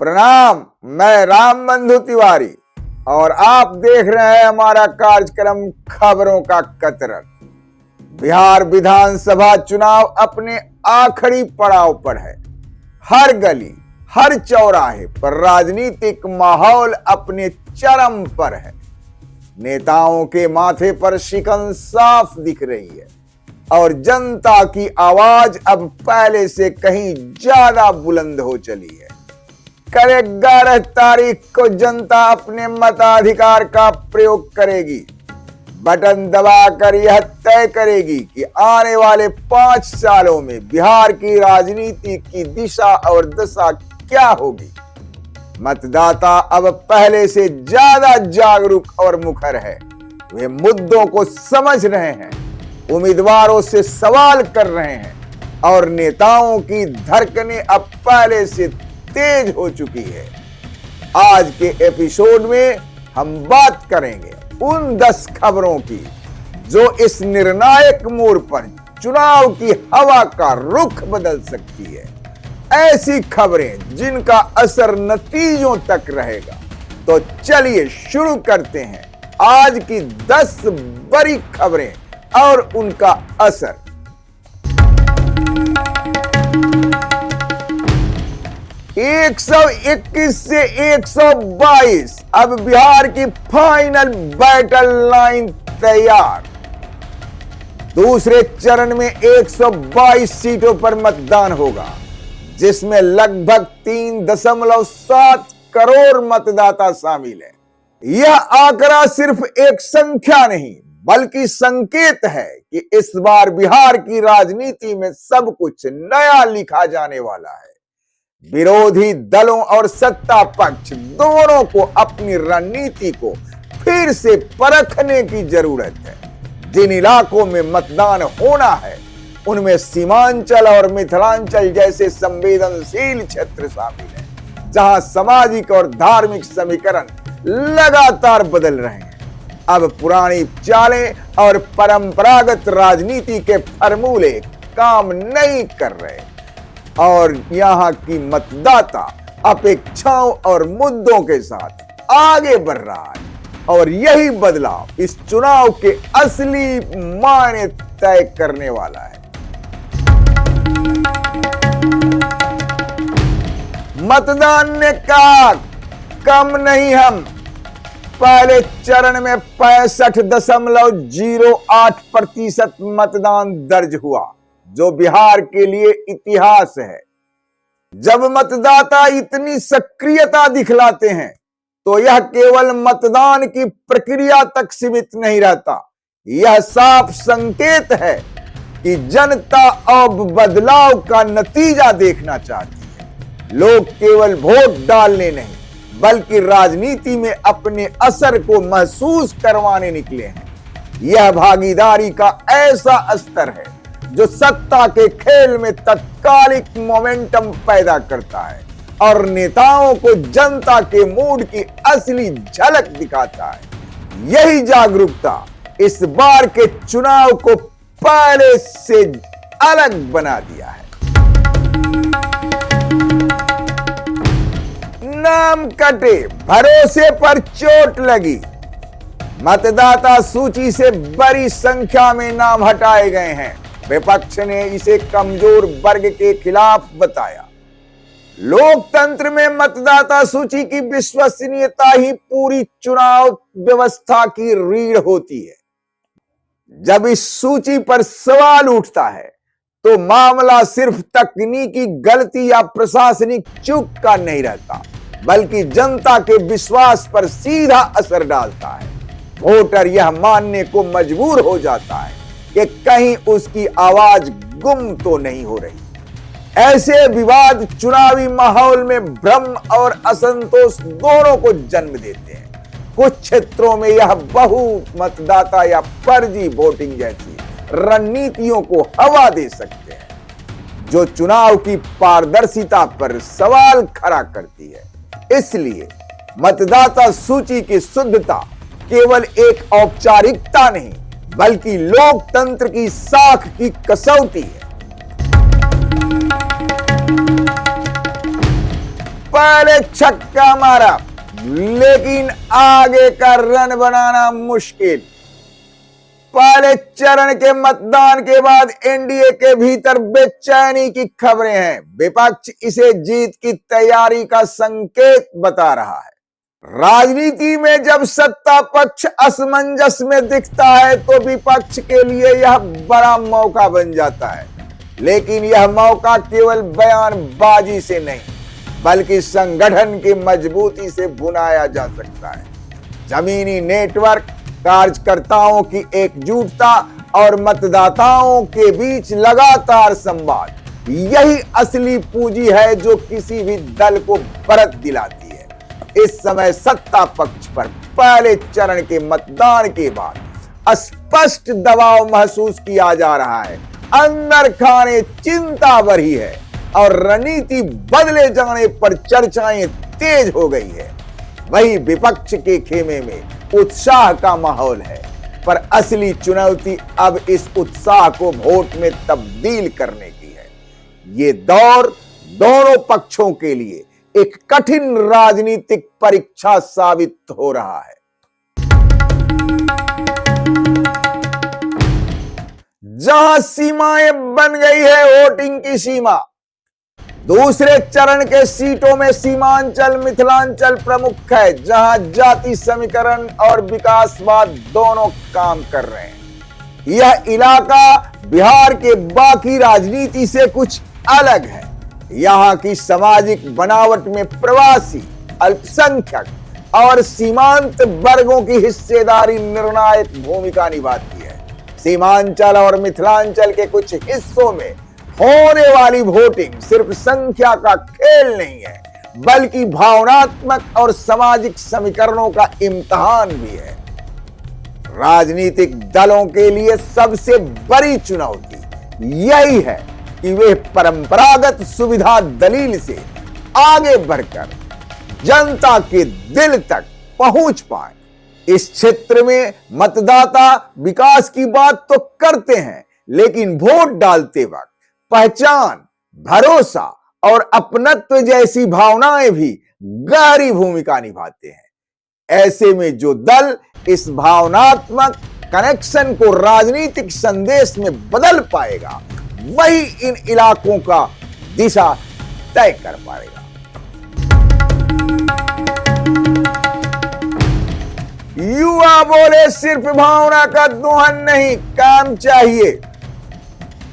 प्रणाम। मैं राम बंधु तिवारी और आप देख रहे हैं हमारा कार्यक्रम खबरों का कतरन। बिहार विधानसभा चुनाव अपने आखिरी पड़ाव पर है। हर गली हर चौराहे पर राजनीतिक माहौल अपने चरम पर है। नेताओं के माथे पर शिकन साफ दिख रही है और जनता की आवाज अब पहले से कहीं ज्यादा बुलंद हो चली है। कल 11 तारीख को जनता अपने मताधिकार का प्रयोग करेगी। बटन दबाकर यह तय करेगी कि आने वाले 5 सालों में बिहार की राजनीति की दिशा और दशा क्या होगी। मतदाता अब पहले से ज्यादा जागरूक और मुखर है। वे मुद्दों को समझ रहे हैं, उम्मीदवारों से सवाल कर रहे हैं और नेताओं की धड़कनें अब पहले से तेज हो चुकी है। आज के एपिसोड में हम बात करेंगे उन 10 खबरों की जो इस निर्णायक मोड़ पर चुनाव की हवा का रुख बदल सकती है। ऐसी खबरें जिनका असर नतीजों तक रहेगा। तो चलिए शुरू करते हैं आज की 10 बड़ी खबरें और उनका असर। 121 से 122 अब बिहार की फाइनल बैटल लाइन तैयार। दूसरे चरण में 122 सीटों पर मतदान होगा, जिसमें लगभग 3.7 करोड़ मतदाता शामिल हैं। यह आंकड़ा सिर्फ एक संख्या नहीं बल्कि संकेत है कि इस बार बिहार की राजनीति में सब कुछ नया लिखा जाने वाला है। विरोधी दलों और सत्ता पक्ष दोनों को अपनी रणनीति को फिर से परखने की जरूरत है। जिन इलाकों में मतदान होना है उनमें सीमांचल और मिथिलांचल जैसे संवेदनशील क्षेत्र शामिल हैं, जहां सामाजिक और धार्मिक समीकरण लगातार बदल रहे हैं। अब पुरानी चालें और परंपरागत राजनीति के फॉर्मूले काम नहीं कर रहे और यहां की मतदाता अपेक्षाओं और मुद्दों के साथ आगे बढ़ रहा है और यही बदलाव इस चुनाव के असली मायने तय करने वाला है। मतदान ने कहा कम नहीं हम। पहले चरण में 65.08% मतदान दर्ज हुआ, जो बिहार के लिए इतिहास है। जब मतदाता इतनी सक्रियता दिखलाते हैं तो यह केवल मतदान की प्रक्रिया तक सीमित नहीं रहता। यह साफ संकेत है कि जनता अब बदलाव का नतीजा देखना चाहती है। लोग केवल वोट डालने नहीं बल्कि राजनीति में अपने असर को महसूस करवाने निकले हैं। यह भागीदारी का ऐसा स्तर है जो सत्ता के खेल में तत्कालिक मोमेंटम पैदा करता है और नेताओं को जनता के मूड की असली झलक दिखाता है। यही जागरूकता इस बार के चुनाव को पहले से अलग बना दिया है। नाम कटे, भरोसे पर चोट लगी। मतदाता सूची से बड़ी संख्या में नाम हटाए गए हैं। विपक्ष ने इसे कमजोर वर्ग के खिलाफ बताया। लोकतंत्र में मतदाता सूची की विश्वसनीयता ही पूरी चुनाव व्यवस्था की रीढ़ होती है। जब इस सूची पर सवाल उठता है तो मामला सिर्फ तकनीकी गलती या प्रशासनिक चूक का नहीं रहता, बल्कि जनता के विश्वास पर सीधा असर डालता है। वोटर यह मानने को मजबूर हो जाता है कि कहीं उसकी आवाज गुम तो नहीं हो रही। ऐसे विवाद चुनावी माहौल में भ्रम और असंतोष दोनों को जन्म देते हैं। कुछ क्षेत्रों में यह बहु मतदाता या फर्जी वोटिंग जैसी रणनीतियों को हवा दे सकते हैं, जो चुनाव की पारदर्शिता पर सवाल खड़ा करती है। इसलिए मतदाता सूची की शुद्धता केवल एक औपचारिकता नहीं बल्कि लोकतंत्र की साख की कसौटी है। पहले छक्का मारा, लेकिन आगे का रन बनाना मुश्किल। पहले चरण के मतदान के बाद एनडीए के भीतर बेचैनी की खबरें हैं। विपक्ष इसे जीत की तैयारी का संकेत बता रहा है। राजनीति में जब सत्ता पक्ष असमंजस में दिखता है तो विपक्ष के लिए यह बड़ा मौका बन जाता है। लेकिन यह मौका केवल बयानबाजी से नहीं, बल्कि संगठन की मजबूती से बुनाया जा सकता है। जमीनी नेटवर्क, कार्यकर्ताओं की एकजुटता और मतदाताओं के बीच लगातार संवाद, यही असली पूंजी है जो किसी भी दल को बढ़त दिलाती है। इस समय सत्ता पक्ष पर पहले चरण के मतदान के बाद स्पष्ट दबाव महसूस किया जा रहा है। अंदर खाने चिंता बढ़ी है और रणनीति बदले जाने पर चर्चाएं तेज हो गई है। वही विपक्ष के खेमे में उत्साह का माहौल है, पर असली चुनौती अब इस उत्साह को वोट में तब्दील करने की है। ये दौर दोनों पक्षों के लिए एक कठिन राजनीतिक परीक्षा साबित हो रहा है। जहां सीमाएं बन गई है वोटिंग की सीमा, दूसरे चरण के सीटों में सीमांचल मिथिलांचल प्रमुख है, जहां जाति समीकरण और विकासवाद दोनों काम कर रहे हैं। यह इलाका बिहार के बाकी राजनीति से कुछ अलग है। यहां की सामाजिक बनावट में प्रवासी, अल्पसंख्यक और सीमांत वर्गों की हिस्सेदारी निर्णायक भूमिका निभाती है। सीमांचल और मिथिलांचल के कुछ हिस्सों में होने वाली वोटिंग सिर्फ संख्या का खेल नहीं है, बल्कि भावनात्मक और सामाजिक समीकरणों का इम्तिहान भी है। राजनीतिक दलों के लिए सबसे बड़ी चुनौती यही है कि वे परंपरागत सुविधा दलील से आगे बढ़कर जनता के दिल तक पहुंच पाए। इस क्षेत्र में मतदाता विकास की बात तो करते हैं, लेकिन वोट डालते वक्त पहचान, भरोसा और अपनत्व जैसी भावनाएं भी गहरी भूमिका निभाते हैं। ऐसे में जो दल इस भावनात्मक कनेक्शन को राजनीतिक संदेश में बदल पाएगा, वही इन इलाकों का दिशा तय कर पाएगा। युवा बोले सिर्फ भावना का दोहन नहीं, काम चाहिए।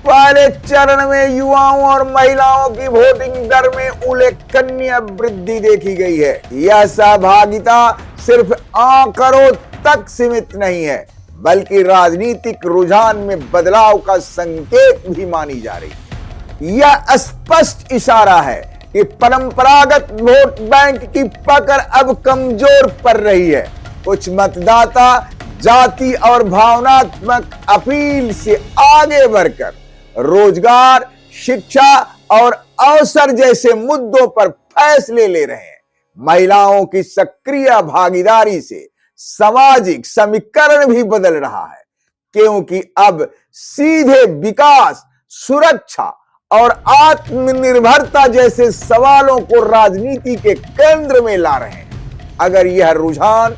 पहले चरण में युवाओं और महिलाओं की वोटिंग दर में उल्लेखनीय वृद्धि देखी गई है। यह सहभागिता सिर्फ आंकड़ों तक सीमित नहीं है, बल्कि राजनीतिक रुझान में बदलाव का संकेत भी मानी जा रही है। यह स्पष्ट इशारा है कि परंपरागत वोट बैंक की पकड़ अब कमजोर पड़ रही है। कुछ मतदाता जाति और भावनात्मक अपील से आगे बढ़कर रोजगार, शिक्षा और अवसर जैसे मुद्दों पर फैसले ले रहे हैं। महिलाओं की सक्रिय भागीदारी से सामाजिक समीकरण भी बदल रहा है, क्योंकि अब सीधे विकास, सुरक्षा और आत्मनिर्भरता जैसे सवालों को राजनीति के केंद्र में ला रहे हैं। अगर यह रुझान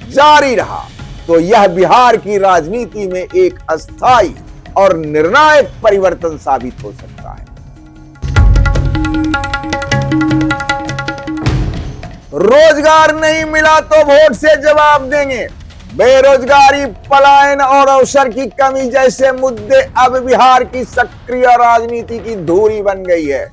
जारी रहा तो यह बिहार की राजनीति में एक अस्थायी और निर्णायक परिवर्तन साबित हो सकता है। रोजगार नहीं मिला तो वोट से जवाब देंगे। बेरोजगारी, पलायन और अवसर की कमी जैसे मुद्दे अब बिहार की सक्रिय राजनीति की धुरी बन गई है।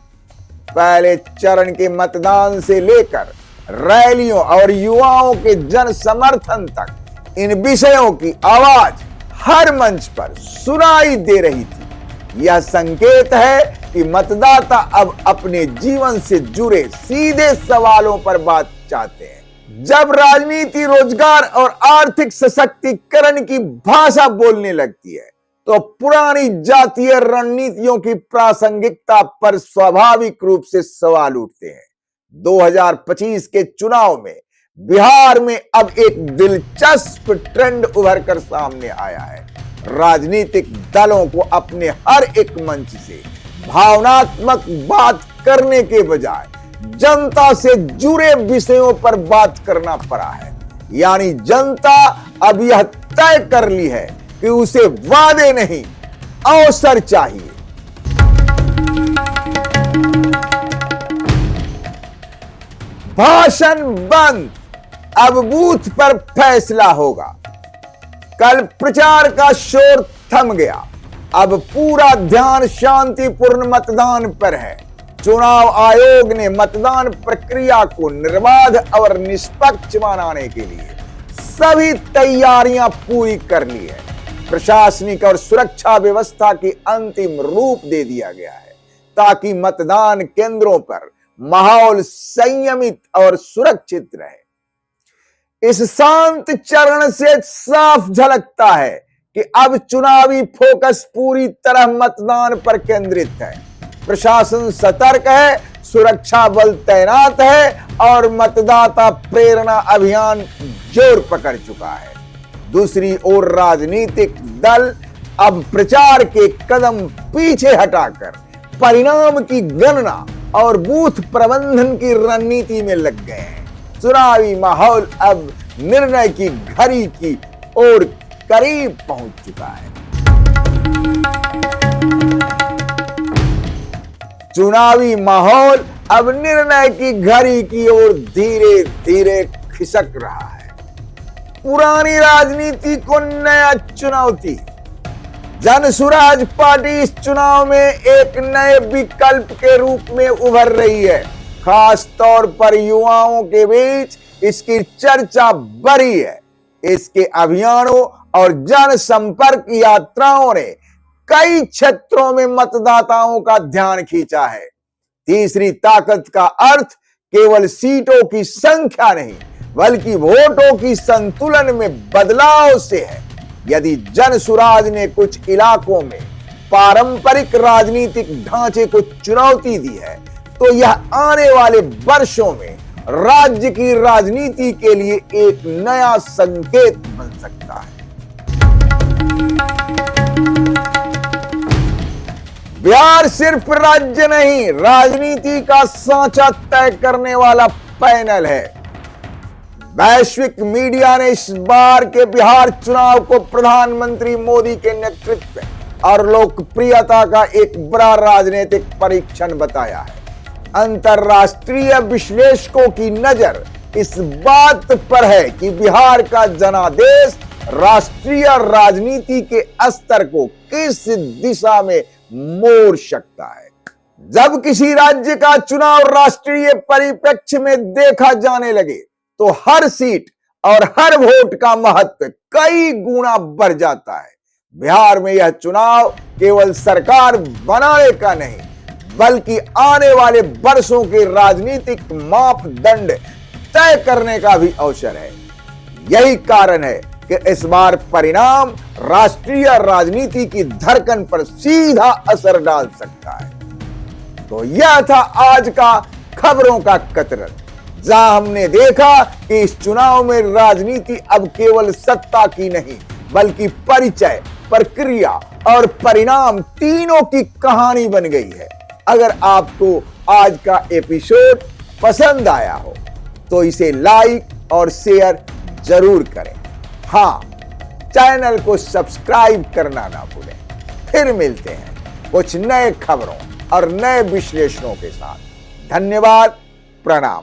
पहले चरण के मतदान से लेकर रैलियों और युवाओं के जन समर्थन तक इन विषयों की आवाज हर मंच पर सुनाई दे रही थी। यह संकेत है कि मतदाता अब अपने जीवन से जुड़े सीधे सवालों पर बात चाहते हैं। जब राजनीति रोजगार और आर्थिक सशक्तिकरण की भाषा बोलने लगती है, तो पुरानी जातीय रणनीतियों की प्रासंगिकता पर स्वाभाविक रूप से सवाल उठते हैं। 2025 के चुनाव में बिहार में अब एक दिलचस्प ट्रेंड उभर कर सामने आया है। राजनीतिक दलों को अपने हर एक मंच से भावनात्मक बात करने के बजाय जनता से जुड़े विषयों पर बात करना पड़ा है। यानी जनता अब यह तय कर ली है कि उसे वादे नहीं, अवसर चाहिए। भाषण बंद, अब बूथ पर फैसला होगा। कल प्रचार का शोर थम गया, अब पूरा ध्यान शांतिपूर्ण मतदान पर है। चुनाव आयोग ने मतदान प्रक्रिया को निर्बाध और निष्पक्ष बनाने के लिए सभी तैयारियां पूरी कर ली है। प्रशासनिक और सुरक्षा व्यवस्था की अंतिम रूप दे दिया गया है ताकि मतदान केंद्रों पर माहौल संयमित और सुरक्षित रहे। इस शांत चरण से साफ झलकता है कि अब चुनावी फोकस पूरी तरह मतदान पर केंद्रित है। प्रशासन सतर्क है, सुरक्षा बल तैनात है और मतदाता प्रेरणा अभियान जोर पकड़ चुका है। दूसरी ओर राजनीतिक दल अब प्रचार के कदम पीछे हटाकर परिणाम की गणना और बूथ प्रबंधन की रणनीति में लग गए हैं। चुनावी माहौल अब निर्णय की घड़ी की ओर करीब पहुंच चुका है। चुनावी माहौल अब निर्णय की घड़ी की ओर धीरे धीरे खिसक रहा है। पुरानी राजनीति को नया चुनौती। जनसुराज पार्टी इस चुनाव में एक नए विकल्प के रूप में उभर रही है। खास तौर पर युवाओं के बीच इसकी चर्चा बढ़ी है। इसके अभियानों और जनसंपर्क यात्राओं ने कई क्षेत्रों में मतदाताओं का ध्यान खींचा है। तीसरी ताकत का अर्थ केवल सीटों की संख्या नहीं, बल्कि वोटों की संतुलन में बदलाव से है। यदि जनसुराज ने कुछ इलाकों में पारंपरिक राजनीतिक ढांचे को चुनौती दी है, तो यह आने वाले वर्षों में राज्य की राजनीति के लिए एक नया संकेत बन सकता है। बिहार सिर्फ राज्य नहीं, राजनीति का सांचा तय करने वाला पैनल है। वैश्विक मीडिया ने इस बार के बिहार चुनाव को प्रधानमंत्री मोदी के नेतृत्व और लोकप्रियता का एक बड़ा राजनीतिक परीक्षण बताया है। अंतरराष्ट्रीय विश्लेषकों की नजर इस बात पर है कि बिहार का जनादेश राष्ट्रीय राजनीति के स्तर को किस दिशा में मोड़ सकता है। जब किसी राज्य का चुनाव राष्ट्रीय परिप्रेक्ष्य में देखा जाने लगे, तो हर सीट और हर वोट का महत्व कई गुना बढ़ जाता है। बिहार में यह चुनाव केवल सरकार बनाने का नहीं, बल्कि आने वाले वर्षों के राजनीतिक मापदंड तय करने का भी अवसर है। यही कारण है कि इस बार परिणाम राष्ट्रीय राजनीति की धड़कन पर सीधा असर डाल सकता है। तो यह था आज का खबरों का कतरन, जहां हमने देखा कि इस चुनाव में राजनीति अब केवल सत्ता की नहीं, बल्कि परिचय, प्रक्रिया और परिणाम तीनों की कहानी बन गई है। अगर आपको आज का एपिसोड पसंद आया हो तो इसे लाइक और शेयर जरूर करें। हाँ, चैनल को सब्सक्राइब करना ना भूलें। फिर मिलते हैं कुछ नए खबरों और नए विश्लेषणों के साथ। धन्यवाद, प्रणाम।